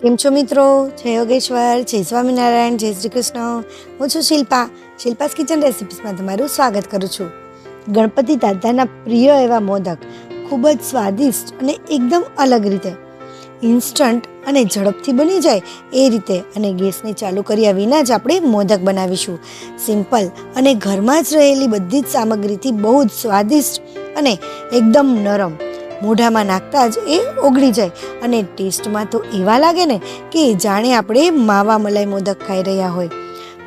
કેમ છો મિત્રો? જય યોગેશ્વર, જય સ્વામિનારાયણ, જય શ્રી કૃષ્ણ. હું છું શિલ્પાસ કિચન રેસિપીસમાં તમારું સ્વાગત કરું છું. ગણપતિ દાદાના પ્રિય એવા મોદક ખૂબ જ સ્વાદિષ્ટ અને એકદમ અલગ રીતે ઇન્સ્ટન્ટ અને ઝડપથી બની જાય એ રીતે અને ગેસને ચાલુ કર્યા વિના જ આપણે મોદક બનાવીશું. સિમ્પલ અને ઘરમાં જ રહેલી બધી જ સામગ્રીથી બહુ જ સ્વાદિષ્ટ અને એકદમ નરમ, મોઢામાં નાખતા જ એ ઓગળી જાય અને ટેસ્ટમાં તો એવા લાગે ને કે જાણે આપણે માવા મલાઈ મોદક ખાઈ રહ્યા હોય.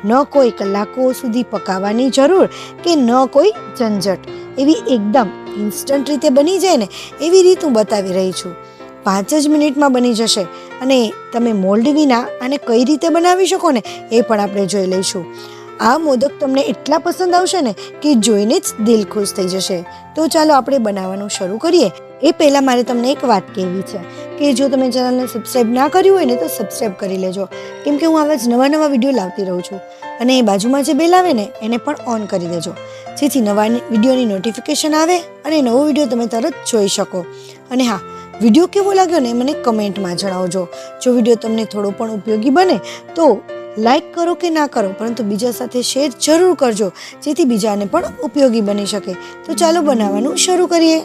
ન કોઈ કલાકો સુધી પકાવવાની જરૂર કે ન કોઈ ઝંઝટ, એવી એકદમ ઇન્સ્ટન્ટ રીતે બની જાય ને એવી રીત હું બતાવી રહી છું. 5 જ મિનિટમાં બની જશે અને તમે મોલ્ડ વિના આને કઈ રીતે બનાવી શકો ને એ પણ આપણે જોઈ લઈશું. આ મોદક તમને એટલા પસંદ આવશે ને કે જોઈને જ દિલ ખુશ થઈ જશે. તો ચાલો આપણે બનાવવાનું શરૂ કરીએ. એ પહેલાં મારે તમને એક વાત કહેવી છે કે જો તમે ચેનલને સબસ્ક્રાઈબ ના કર્યું હોય ને તો સબસ્ક્રાઈબ કરી લેજો, કેમ કે હું આવા જ નવા વિડીયો લાવતી રહું છું. અને એ બાજુમાં જે બેલ આવે ને એને પણ ઓન કરી દેજો, જેથી નવા વિડીયોની નોટિફિકેશન આવે અને નવો વિડીયો તમે તરત જોઈ શકો. અને હા, વિડીયો કેવો લાગ્યો ને મને કમેન્ટમાં જણાવજો. જો વિડીયો તમને થોડો પણ ઉપયોગી બને તો લાઈક કરો કે ના કરો, પરંતુ બીજા સાથે શેર જરૂર કરજો, જેથી બીજાને પણ ઉપયોગી બની શકે. તો ચાલો બનાવવાનું શરૂ કરીએ.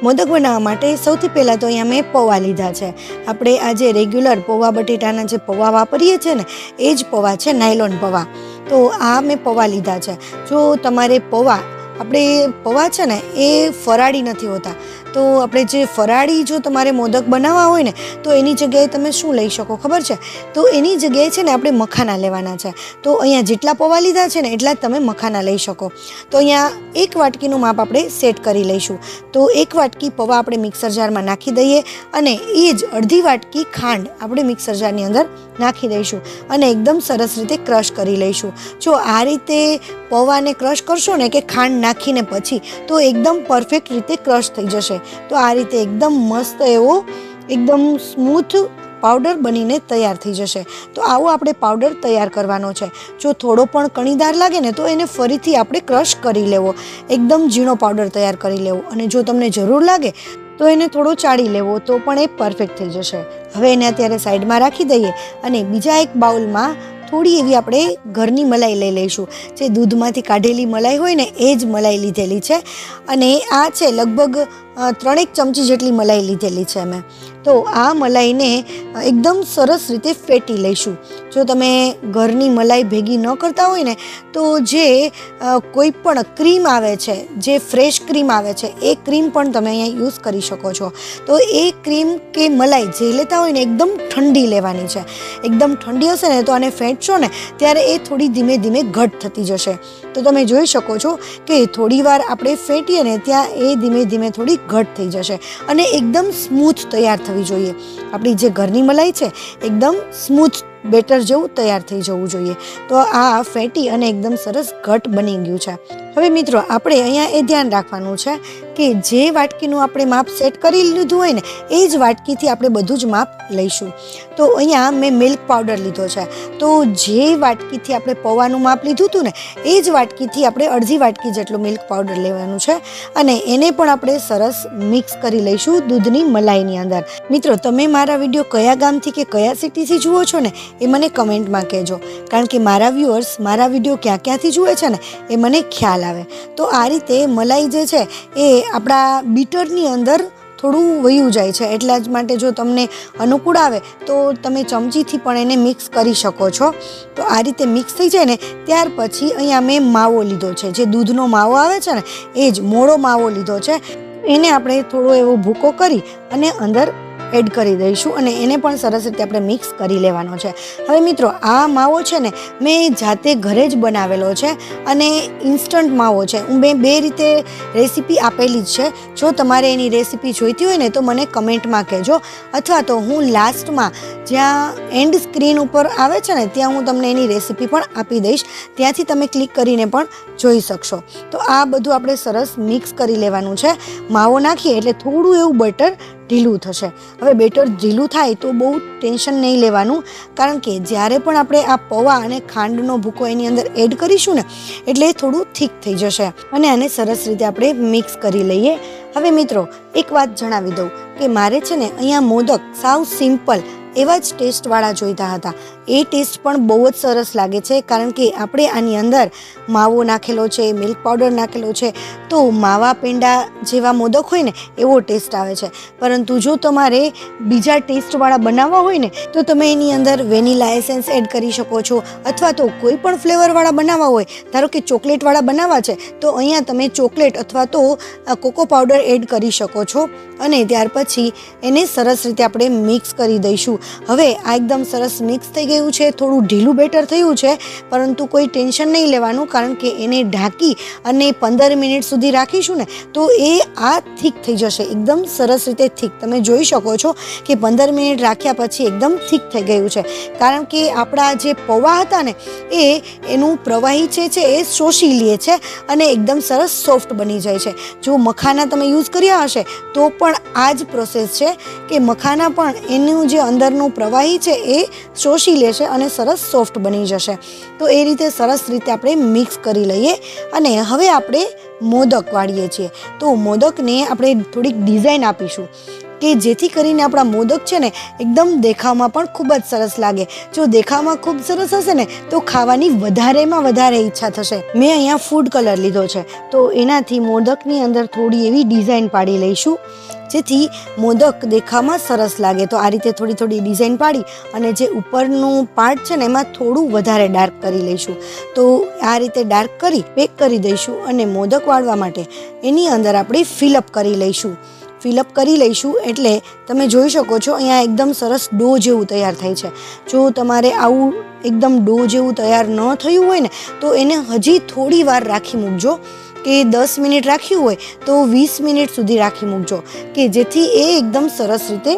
મોદક બનાવવા માટે સૌથી પહેલાં તો અહીંયા મેં પૌવા લીધા છે. આપણે આ જે રેગ્યુલર પૌવા બટેટાના જે પૌવા વાપરીએ છીએ ને એ જ પૌવા છે, નાયલોન પૌવા. તો આ મેં પૌવા લીધા છે. જો તમારે પૌવા છે ને એ ફરાળી નથી હોતા, તો આપણે જે ફરાળી જો તમારે મોદક બનાવવા હોય ને તો એની જગ્યાએ તમે શું લઈ શકો ખબર છે? તો એની જગ્યાએ છે ને આપણે મખાના લેવાના છે. તો અહીંયા જેટલા પૌવા લીધા છે ને એટલા જ તમે મખાના લઈ શકો. તો અહીંયા 1 વાટકીનું માપ આપણે સેટ કરી લઈશું. તો 1 વાટકી પૌવા આપણે મિક્સર જારમાં નાખી દઈએ અને એ જ અડધી વાટકી ખાંડ આપણે મિક્સર જારની અંદર નાખી દઈશું અને એકદમ સરસ રીતે ક્રશ કરી લઈશું. જો આ રીતે પૌવાને ક્રશ કરશો ને કે ખાંડ નાખીને પછી, તો એકદમ પરફેક્ટ રીતે ક્રશ થઈ જશે. તો આ રીતે એકદમ મસ્ત એવો એકદમ સ્મૂથ પાવડર બનીને તૈયાર થઈ જશે. તો આવો આપણે પાવડર તૈયાર કરવાનો છે. જો થોડો પણ કણીદાર લાગે ને તો એને ફરીથી આપણે ક્રશ કરી લેવો, એકદમ ઝીણો પાવડર તૈયાર કરી લેવો. અને જો તમને જરૂર લાગે તો એને થોડો ચાળી લેવો, તો પણ એ પરફેક્ટ થઈ જશે. હવે એને અત્યારે સાઈડમાં રાખી દઈએ અને બીજા એક બાઉલમાં થોડી એવી આપણે ઘરની મલાઈ લઈ લઈશું. જે દૂધમાંથી કાઢેલી મલાઈ હોય ને એ જ મલાઈ લીધેલી છે. અને આ છે લગભગ 3 ચમચી જેટલી મલાઈ લીધેલી છે મેં. તો આ મલાઈને એકદમ સરસ રીતે ફેટી લઈશું. જો તમે ઘરની મલાઈ ભેગી ન કરતા હોય ને તો જે કોઈ પણ ક્રીમ આવે છે, જે ફ્રેશ ક્રીમ આવે છે, એ ક્રીમ પણ તમે અહીંયા યુઝ કરી શકો છો. તો એ ક્રીમ કે મલાઈ જે લેતા હોય ને એકદમ ઠંડી લેવાની છે. એકદમ ઠંડી હશે ને તો આને ફેંટશો ને ત્યારે એ થોડી ધીમે ધીમે ઘટ થતી જશે. તો તમે જોઈ શકો છો કે થોડી વાર આપણે ફેંટીએ ને ત્યાં એ ધીમે ધીમે થોડી ઘટ થઈ જશે અને એકદમ સ્મૂથ તૈયાર થવી જોઈએ. આપણી જે ઘરની મલાઈ છે એકદમ સ્મૂથ બેટર જેવું તૈયાર થઈ જવું જોઈએ. તો આ ફેટી અને એકદમ સરસ ઘટ બની ગયું છે. હવે મિત્રો આપણે અહીંયા એ ધ્યાન રાખવાનું છે કે જે વાટકીનું આપણે માપ સેટ કરી લીધું હોય ને એ જ વાટકીથી આપણે બધું જ માપ લઈશું. તો અહીંયા મેં મિલ્ક પાવડર લીધો છે. તો જે વાટકીથી આપણે પૌવાનું માપ લીધું હતું ને એ જ વાટકીથી આપણે અડધી વાટકી જેટલું મિલ્ક પાવડર લેવાનું છે અને એને પણ આપણે સરસ મિક્સ કરી લઈશું દૂધની મલાઈની અંદર. મિત્રો, તમે મારા વિડીયો કયા ગામથી કે કયા સિટીથી જુઓ છો ને એ મને કમેન્ટમાં કહેજો, કારણ કે મારા વ્યુઅર્સ મારા વિડીયો ક્યાંથી જુએ છે ને એ મને ખ્યાલ આવે. તો આ રીતે મલાઈ જે છે એ આપણા બીટરની અંદર થોડું વયું જાય છે. એટલા જ માટે જો તમને અનુકૂળ આવે તો તમે ચમચીથી પણ એને મિક્સ કરી શકો છો. તો આ રીતે મિક્સ થઈ જાય ને ત્યાર પછી અહીંયા મેં માવો લીધો છે. જે દૂધનો માવો આવે છે ને એ જ મોળો માવો લીધો છે. એને આપણે થોડો એવો ભૂકો કરી અને અંદર એડ કરી દઈશું અને એને પણ સરસ રીતે આપણે મિક્સ કરી લેવાનો છે. હવે મિત્રો, આ માવો છે ને મેં જાતે ઘરે જ બનાવેલો છે અને ઇન્સ્ટન્ટ માવો છે. હું બે રીતે રેસીપી આપેલી જ છે. જો તમારે એની રેસીપી જોઈતી હોય ને તો મને કમેન્ટમાં કહેજો, અથવા તો હું લાસ્ટમાં જ્યાં એન્ડ સ્ક્રીન ઉપર આવે છે ને ત્યાં હું તમને એની રેસીપી પણ આપી દઈશ. ત્યાંથી તમે ક્લિક કરીને પણ જોઈ શકશો. તો આ બધું આપણે સરસ મિક્સ કરી લેવાનું છે. માવો નાખીએ એટલે થોડું એવું બટર ઢીલું થશે. હવે બેટર ઢીલું થાય તો બહુ ટેન્શન નહીં લેવાનું, કારણ કે જ્યારે પણ આપણે આ પૌવા અને ખાંડનો ભૂકો એની અંદર એડ કરીશું ને એટલે થોડું થીક થઈ જશે અને આને સરસ રીતે આપણે મિક્સ કરી લઈએ. હવે મિત્રો એક વાત જણાવી દઉં કે મારે છે ને અહીંયા મોદક સાવ સિમ્પલ એવા જ ટેસ્ટવાળા જોઈતા હતા. એ ટેસ્ટ પણ બહુ જ સરસ લાગે છે, કારણ કે આપણે આની અંદર માવો નાખેલો છે, મિલ્ક પાવડર નાખેલો છે, તો માવા પેંડા જેવા મોદક હોય ને એવો ટેસ્ટ આવે છે. પરંતુ જો તમારે બીજા ટેસ્ટવાળા બનાવવા હોય ને તો તમે એની અંદર વેનીલા એસેન્સ એડ કરી શકો છો, અથવા તો કોઈ પણ ફ્લેવરવાળા બનાવવા હોય, ધારો કે ચોકલેટવાળા બનાવવા છે તો અહીંયા તમે ચોકલેટ અથવા તો કોકો પાવડર એડ કરી શકો છો અને ત્યાર પછી એને સરસ રીતે આપણે મિક્સ કરી દઈશું. હવે આ એકદમ સરસ મિક્સ થઈ ગયું છે, થોડું ઢીલું બેટર થયું છે, પરંતુ કોઈ ટેન્શન નહીં લેવાનું, કારણ કે એને ઢાંકી અને 15 મિનિટ સુધી રાખીશું ને તો એ આ થીક થઈ જશે, એકદમ સરસ રીતે થીક. તમે જોઈ શકો છો કે 15 મિનિટ રાખ્યા પછી એકદમ થીક થઈ ગયું છે, કારણ કે આપણા જે પૌવા હતા ને એનું પ્રવાહી છે એ શોષી લે છે અને એકદમ સરસ સોફ્ટ બની જાય છે. જો મખાના તમે યુઝ કર્યા હશે તો પણ આ જ પ્રોસેસ છે કે મખાના પણ એનું જે અંદરનું પ્રવાહી છે એ શોષી લેશે અને સરસ સોફ્ટ બની જશે. તો એ રીતે સરસ રીતે આપણે મિક્સ કરી લઈએ અને હવે આપણે મોદક વાળીએ છીએ. તો મોદકને આપણે થોડીક ડિઝાઇન આપીશું કે જેથી કરીને આપણા મોદક છે ને એકદમ દેખાવમાં પણ ખૂબ જ સરસ લાગે. જો દેખાવમાં ખૂબ સરસ હશે ને તો ખાવાની વધારેમાં વધારે ઈચ્છા થશે. મેં અહીંયા ફૂડ કલર લીધો છે, તો એનાથી મોદકની અંદર થોડી એવી ડિઝાઇન પાડી લઈશું જેથી મોદક દેખાવમાં સરસ લાગે. તો આ રીતે થોડી થોડી ડિઝાઇન પાડી અને જે ઉપરનું પાર્ટ છે ને એમાં થોડું વધારે ડાર્ક કરી લઈશું. તો આ રીતે ડાર્ક કરી પેક કરી દઈશું અને મોદક વાળવા માટે એની અંદર આપણે ફિલઅપ કરી લઈશું. ફિલઅપ કરી લઈશું એટલે તમે જોઈ શકો છો અહીંયા એકદમ સરસ ડો જેવું તૈયાર થાય છે. જો તમારે આવું એકદમ ડો જેવું તૈયાર ન થયું હોય ને તો એને હજી થોડી વાર રાખી મૂકજો, કે 10 મિનિટ રાખ્યું હોય તો 20 મિનિટ સુધી રાખી મૂકજો, કે જેથી એ એકદમ સરસ રીતે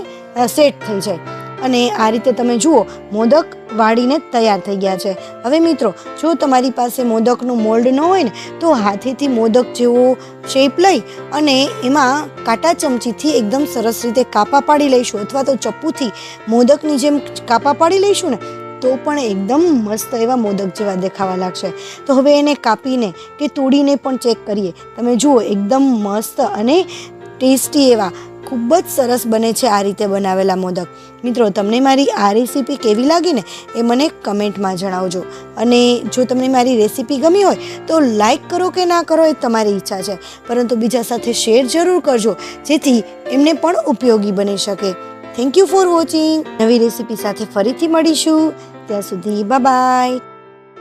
સેટ થઈ જાય. અને આ રીતે તમે જુઓ મોદક વાળીને તૈયાર થઈ ગયા છે. હવે મિત્રો જો તમારી પાસે મોદકનું મોલ્ડ ન હોય ને તો હાથેથી મોદક જેવો શેપ લઈ અને એમાં કાંટા ચમચીથી એકદમ સરસ રીતે કાપા પાડી લઈશું, અથવા તો ચપ્પુથી મોદકની જેમ કાપા પાડી લઈશું ને તો પણ એકદમ મસ્ત એવા મોદક જેવા દેખાવા લાગશે. તો હવે એને કાપીને કે તોડીને પણ ચેક કરીએ. તમે જુઓ એકદમ મસ્ત અને ટેસ્ટી એવા ખૂબ જ સરસ બને છે આ રીતે બનાવેલા મોદક. મિત્રો તમને મારી આ રેસીપી કેવી લાગી ને એ મને કમેન્ટમાં જણાવજો. અને જો તમને મારી રેસીપી ગમી હોય તો લાઈક કરો કે ના કરો એ તમારી ઈચ્છા છે, પરંતુ બીજા સાથે શેર જરૂર કરજો જેથી એમને પણ ઉપયોગી બની શકે. Thank you for watching. નવી રેસીપી સાથે ફરીથી મળીશું. ત્યાં સુધી બાય બાય.